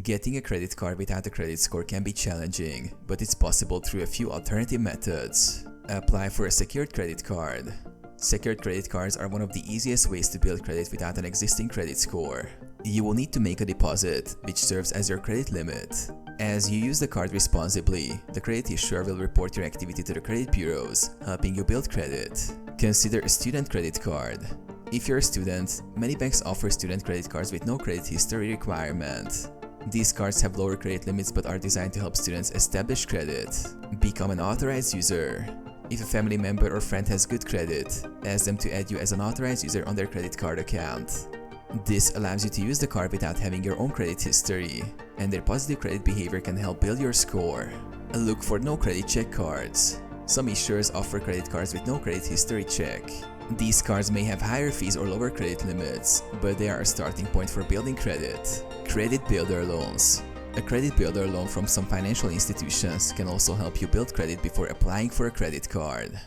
Getting a credit card without a credit score can be challenging, but it's possible through a few alternative methods. Apply for a secured credit card. Secured credit cards are one of the easiest ways to build credit without an existing credit score. You will need to make a deposit, which serves as your credit limit. As you use the card responsibly, the credit issuer will report your activity to the credit bureaus, helping you build credit. Consider a student credit card. If you're a student, many banks offer student credit cards with no credit history requirement. These cards have lower credit limits but are designed to help students establish credit. Become an authorized user. If a family member or friend has good credit, ask them to add you as an authorized user on their credit card account. This allows you to use the card without having your own credit history, and their positive credit behavior can help build your score. Look for no credit check cards. Some issuers offer credit cards with no credit history check. These cards may have higher fees or lower credit limits, but they are a starting point for building credit. Credit Builder Loans. A credit builder loan from some financial institutions can also help you build credit before applying for a credit card.